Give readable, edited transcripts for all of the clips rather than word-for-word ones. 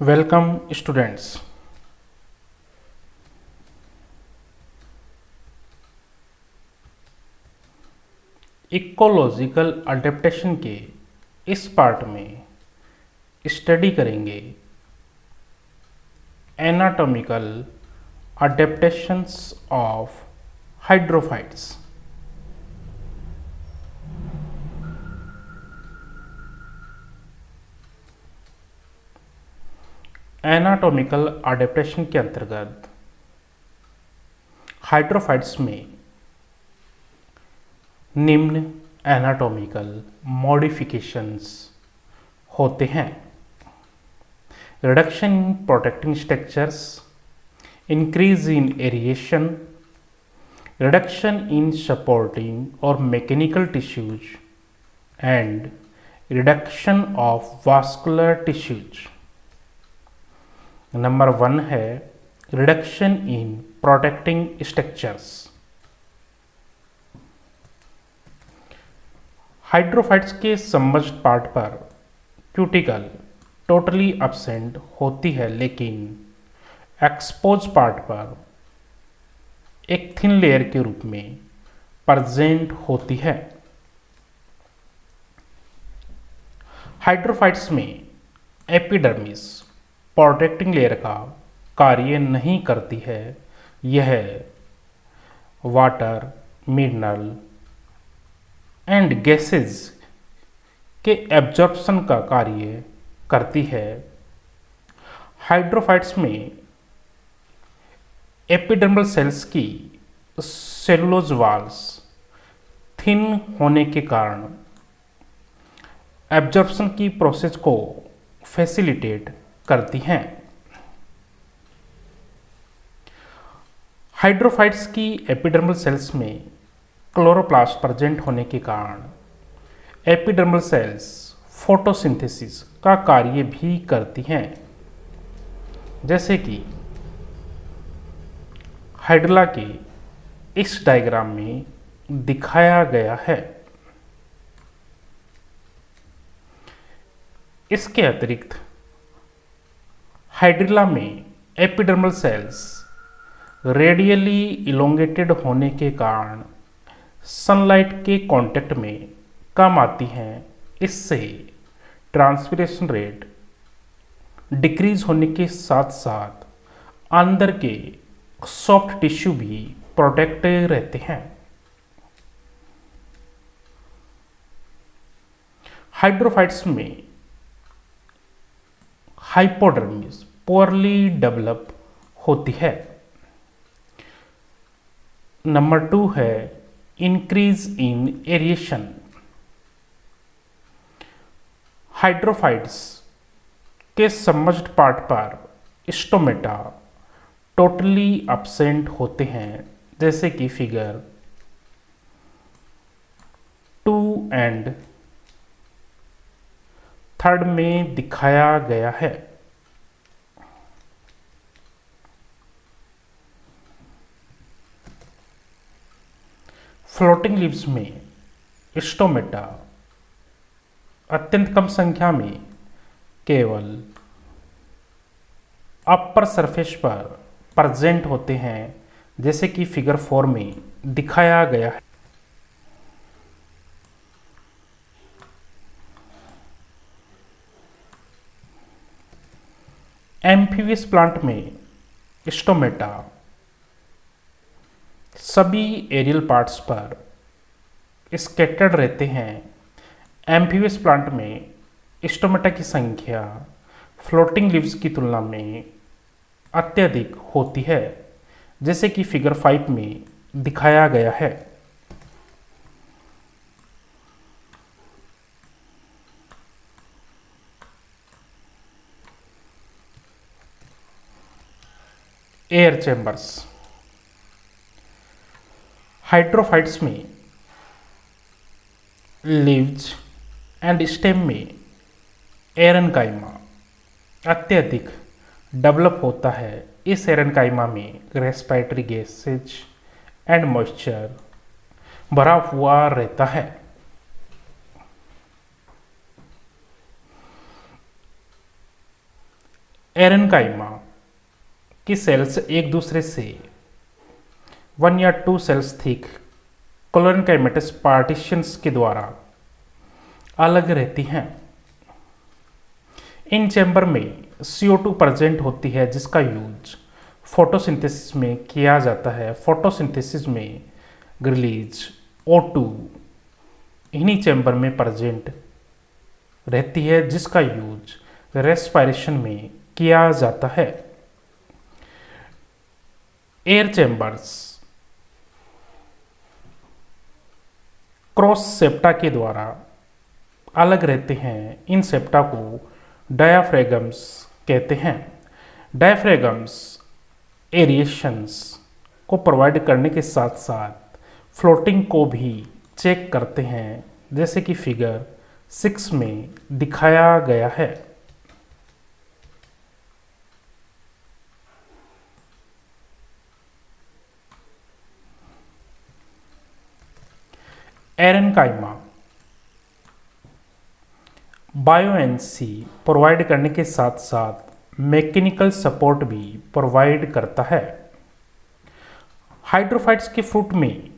Welcome students. Ecological adaptation के इस part में स्टडी करेंगे anatomical adaptations of hydrophytes. Anatomical adaptation के अंतर्गत हाइड्रोफाइट्स में निम्न एनाटॉमिकल मॉडिफिकेशंस होते हैं: reduction in protecting structures, increase in aeration, reduction in supporting और mechanical tissues and reduction of vascular tissues. Number 1 है reduction in protecting structures. Hydrophytes के submerged part पर क्यूटिकल टोटली एब्सेंट होती है, लेकिन एक्सपोज पार्ट पर एक थिन लेयर के रूप में प्रेजेंट होती है। हाइड्रोफाइट्स में एपिडर्मिस प्रोटेक्टिंग लेयर का कार्य नहीं करती है, यह वाटर, मिनरल एंड गैसेस के एब्जॉर्प्शन का कार्य करती है। हाइड्रोफाइट्स में एपिडर्मल सेल्स की सेलुलोज वॉल्स थिन होने के कारण एब्जॉर्प्शन की प्रोसेस को फैसिलिटेट करती हैं। हाइड्रोफाइट्स की एपिडर्मल सेल्स में क्लोरोप्लास्ट प्रेजेंट होने के कारण एपिडर्मल सेल्स फोटोसिंथेसिस का कार्य भी करती हैं, जैसे कि हाइड्रोला के इस डायग्राम में दिखाया गया है। इसके अतिरिक्त हाइड्रिला में एपिडर्मल सेल्स रेडियली इलोंगेटेड होने के कारण सनलाइट के कांटेक्ट में कम आती हैं। इससे ट्रांसपिरेशन रेट डिक्रीज होने के साथ साथ अंदर के सॉफ्ट टिश्यू भी प्रोटेक्ट रहते हैं। हाइड्रोफाइट्स में हाइपोडर्मिस पुअरली डेवलप होती है। नंबर 2 है इंक्रीज इन एरिएशन। हाइड्रोफाइट्स के सबमर्ज्ड पार्ट पर स्टोमेटा टोटली एब्सेंट होते हैं, जैसे कि फिगर 2 एंड 3 में दिखाया गया है। फ्लोटिंग लीव्स में स्टोमेटा अत्यंत कम संख्या में केवल अपर सरफेस पर प्रेजेंट होते हैं, जैसे कि फिगर 4 में दिखाया गया है। एम्फीबियस प्लांट में स्टोमेटा सभी एरियल पार्ट्स पर स्कैटर्ड रहते हैं। एम्फीबियस प्लांट में स्टोमेटा की संख्या फ्लोटिंग लीव्स की तुलना में अत्यधिक होती है, जैसे कि फिगर 5 में दिखाया गया है। Air chambers. हाइड्रोफाइट्स में लीव्स एंड स्टेम में एरेनकाइमा अत्यधिक डेवलप होता है। इस एरेनकाइमा में रेस्पिरेटरी गैसेज एंड मॉइस्चर भरा हुआ रहता है। एरेनकाइमा की सेल्स एक दूसरे से 1 या 2 सेल्स थिक क्लोरेनकाइमेटस पार्टीशंस के द्वारा अलग रहती हैं। इन चैम्बर में CO2 प्रेजेंट होती है जिसका यूज फोटोसिंथेसिस में किया जाता है। फोटोसिंथेसिस में रिलीज O2 इन्हीं चैम्बर में प्रेजेंट रहती है जिसका यूज रेस्पिरेशन में किया जाता है। एयर चैम्बर्स क्रॉस सेप्टा के द्वारा अलग रहते हैं। इन सेप्टा को डायाफ्रेगम्स कहते हैं। डायाफ्रेगम्स एरिएशंस को प्रोवाइड करने के साथ साथ फ्लोटिंग को भी चेक करते हैं, जैसे कि फिगर 6 में दिखाया गया है। एरेनकाइमा बायोएनसी प्रोवाइड करने के साथ साथ मैकेनिकल सपोर्ट भी प्रोवाइड करता है। हाइड्रोफाइट्स के फ्रूट में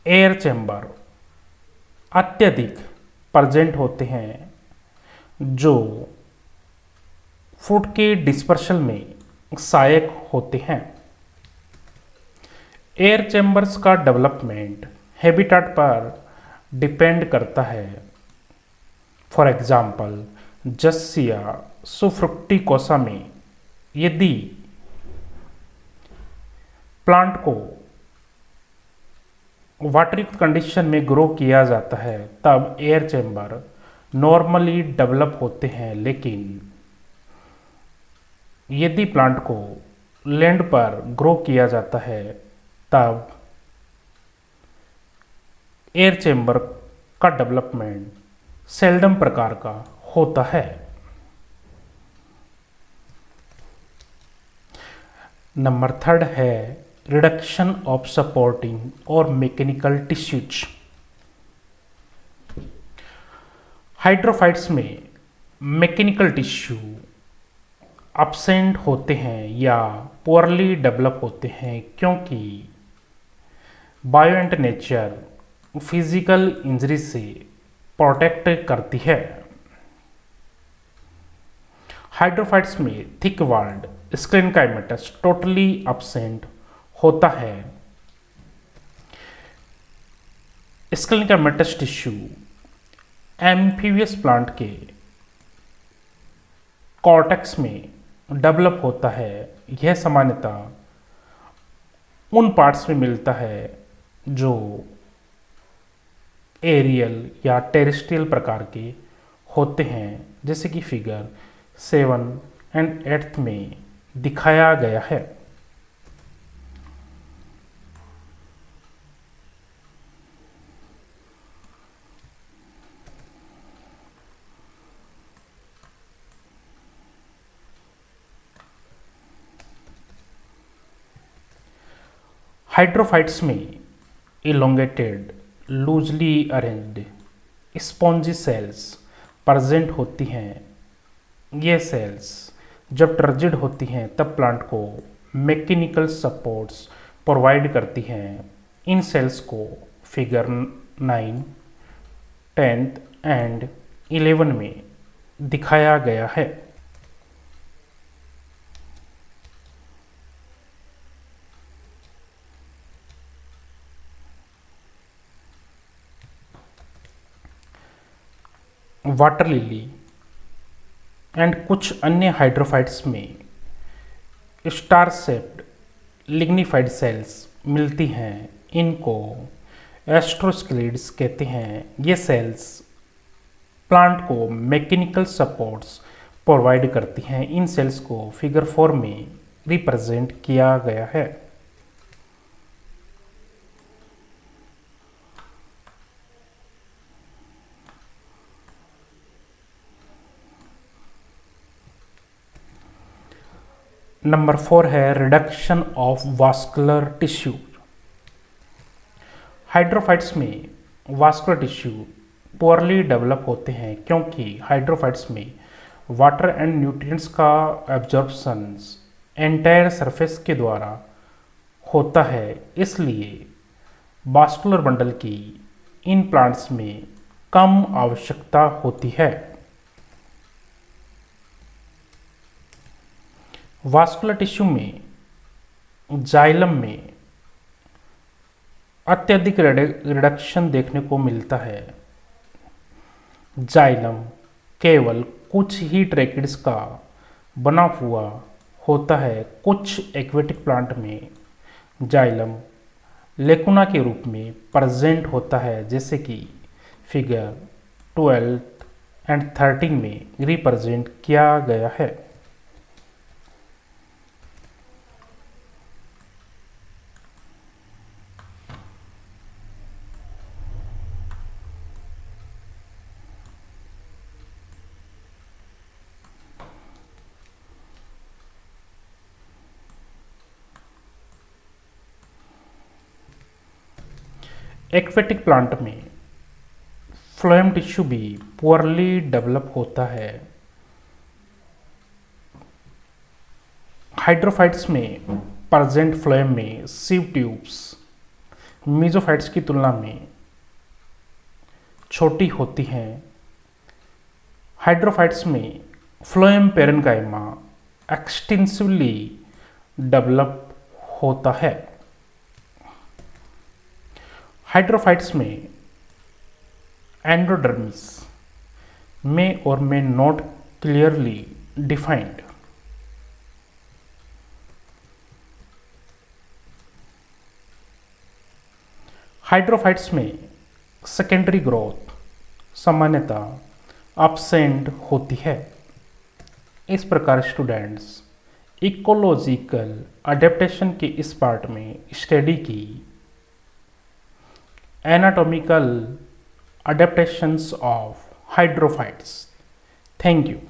एयर चैम्बर अत्यधिक प्रेजेंट होते हैं जो फ्रूट के डिस्पर्शन में सहायक होते हैं। एयर चैम्बर्स का डेवलपमेंट हैबिटेट पर डिपेंड करता है। फॉर एग्जाम्पल जस्सिया सुफ्रुक्टिकोसा में यदि प्लांट को वाटरयुक्त कंडीशन में ग्रो किया जाता है तब एयर चैम्बर नॉर्मली डेवलप होते हैं, लेकिन यदि प्लांट को लैंड पर ग्रो किया जाता है तब एयर चैम्बर का डेवलपमेंट सेल्डम प्रकार का होता है। नंबर 3 है रिडक्शन ऑफ सपोर्टिंग और मैकेनिकल टिश्यूज। हाइड्रोफाइट्स में मैकेनिकल टिश्यू अब्सेंट होते हैं या पुअरली डेवलप होते हैं क्योंकि बायोएंट नेचर फिजिकल इंजरी से प्रोटेक्ट करती है। हाइड्रोफाइट्स में थिक वॉल्ड स्क्लेरेनकाइमेटस टोटली अब्सेंट होता है। स्क्लेरेनकाइमेटस टिश्यू एम्फीबियस प्लांट के कॉर्टेक्स में डेवलप होता है। यह सामान्यतः उन पार्ट्स में मिलता है जो एरियल या टेरेस्ट्रियल प्रकार के होते हैं, जैसे कि फिगर 7 एंड 8 में दिखाया गया है। हाइड्रोफाइट्स में elongated loosely arranged spongy cells present होती हैं। ये सेल्स जब टर्जिड होती हैं तब प्लांट को मैकेनिकल सपोर्ट्स प्रोवाइड करती हैं। इन सेल्स को फिगर 9, 10 एंड 11 में दिखाया गया है। वाटर लिली एंड कुछ अन्य हाइड्रोफाइट्स में स्टार शेप्ड लिग्निफाइड सेल्स मिलती हैं। इनको एस्ट्रोस्क्लीड्स कहते हैं। ये सेल्स प्लांट को मैकेनिकल सपोर्ट्स प्रोवाइड करती हैं। इन सेल्स को फिगर 4 में रिप्रेजेंट किया गया है। नंबर 4 है reduction of vascular tissue. Hydrophytes में वास्कुलर टिश्यू पुअरली डेवलप होते हैं क्योंकि हाइड्रोफाइट्स में वाटर एंड न्यूट्रिएंट्स का एब्जॉर्प्शंस एंटायर सरफेस के द्वारा होता है, इसलिए वास्कुलर बंडल की इन प्लांट्स में कम आवश्यकता होती है। वास्कुलर टिश्यू में जाइलम में अत्यधिक रिडक्शन देखने को मिलता है। जाइलम केवल कुछ ही ट्रैकिड्स का बना हुआ होता है। कुछ एक्वेटिक प्लांट में जाइलम लेकुना के रूप में प्रेजेंट होता है, जैसे कि फिगर 12 एंड 13 में रिप्रेजेंट किया गया है। एक्वेटिक प्लांट में फ्लोएम टिश्यू भी पुअरली डेवलप होता है। हाइड्रोफाइट्स में प्रेजेंट फ्लोएम में सीव ट्यूब्स मीजोफाइट्स की तुलना में छोटी होती हैं। हाइड्रोफाइट्स में फ्लोएम पेरेन्काइमा एक्सटेंसिवली डेवलप होता है। हाइड्रोफाइट्स में एंडोडर्मिस में और में नॉट क्लियरली डिफाइंड। हाइड्रोफाइट्स में सेकेंडरी ग्रोथ सामान्यतः अब्सेंट होती है। इस प्रकार स्टूडेंट्स इकोलॉजिकल अडेप्टेशन के इस पार्ट में स्टडी की anatomical adaptations of hydrophytes. Thank you.